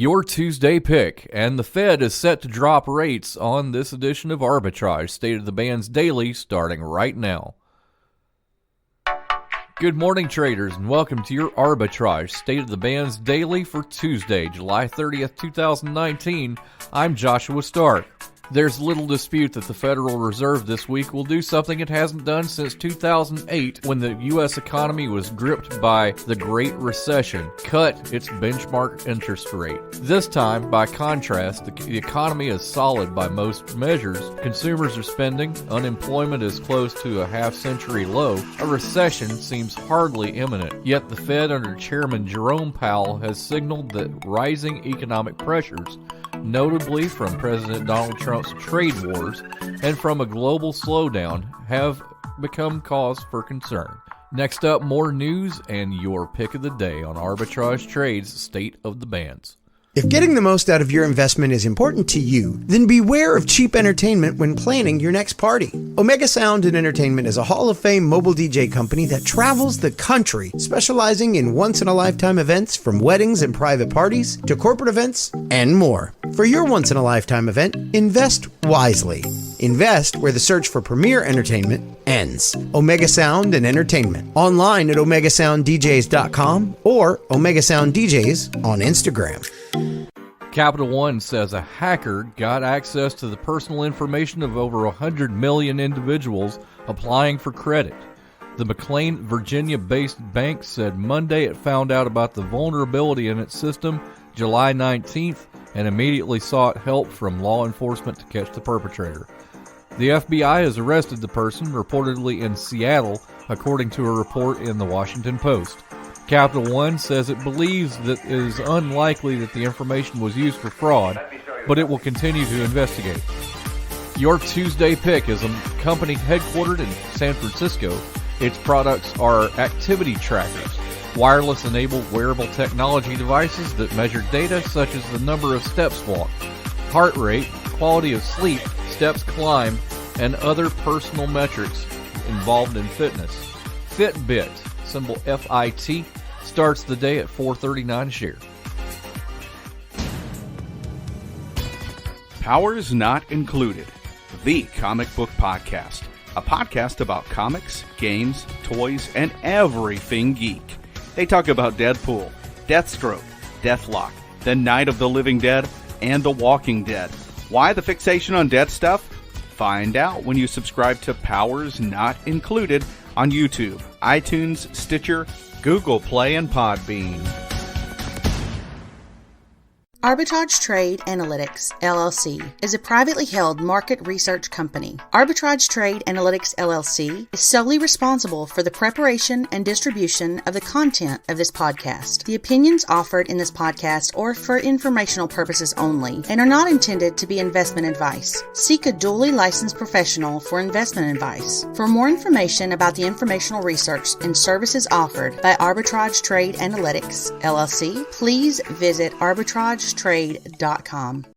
Your Tuesday pick, and the Fed is set to drop rates on this edition of Arbitrage State of the Bands Daily starting right now. Good morning, traders, and welcome to your Arbitrage State of the Bands Daily for Tuesday, July 30th, 2019. I'm Joshua Stark. There's little dispute that the Federal Reserve this week will do something it hasn't done since 2008 when the U.S. economy was gripped by the Great Recession, cut its benchmark interest rate. This time, by contrast, the economy is solid by most measures. Consumers are spending, unemployment is close to a half-century low, a recession seems hardly imminent. Yet the Fed under Chairman Jerome Powell has signaled that rising economic pressures, notably from President Donald Trump's trade wars and from a global slowdown, have become cause for concern. Next up, more news and your pick of the day on Arbitrage Trade's State of the Bands. If getting the most out of your investment is important to you, then beware of cheap entertainment when planning your next party. Omega Sound and Entertainment is a Hall of Fame mobile DJ company that travels the country, specializing in once-in-a-lifetime events from weddings and private parties to corporate events and more. For your once-in-a-lifetime event, invest wisely. Invest where the search for premier entertainment ends. Omega Sound and Entertainment. Online at OmegaSoundDJs.com or Omega Sound DJs on Instagram. Capital One says a hacker got access to the personal information of over 100 million individuals applying for credit. The McLean, Virginia-based bank said Monday it found out about the vulnerability in its system July 19th and immediately sought help from law enforcement to catch the perpetrator. The FBI has arrested the person, reportedly in Seattle, according to a report in the Washington Post. Capital One says it believes that it is unlikely that the information was used for fraud, but it will continue to investigate. Your Tuesday pick is a company headquartered in San Francisco. Its products are activity trackers, wireless-enabled wearable technology devices that measure data such as the number of steps walked, heart rate, quality of sleep, steps climbed, and other personal metrics involved in fitness. Fitbit, symbol FIT, starts the day at $4.39 a share. Powers Not Included, the comic book podcast. A podcast about comics, games, toys, and everything geek. They talk about Deadpool, Deathstroke, Deathlock, The Night of the Living Dead, and The Walking Dead. Why the fixation on dead stuff? Find out when you subscribe to Powers Not Included on YouTube, iTunes, Stitcher, Google Play, and Podbean. Arbitrage Trade Analytics, LLC, is a privately held market research company. Arbitrage Trade Analytics, LLC, is solely responsible for the preparation and distribution of the content of this podcast. The opinions offered in this podcast are for informational purposes only and are not intended to be investment advice. Seek a duly licensed professional for investment advice. For more information about the informational research and services offered by Arbitrage Trade Analytics, LLC, please visit arbitragetrade.com.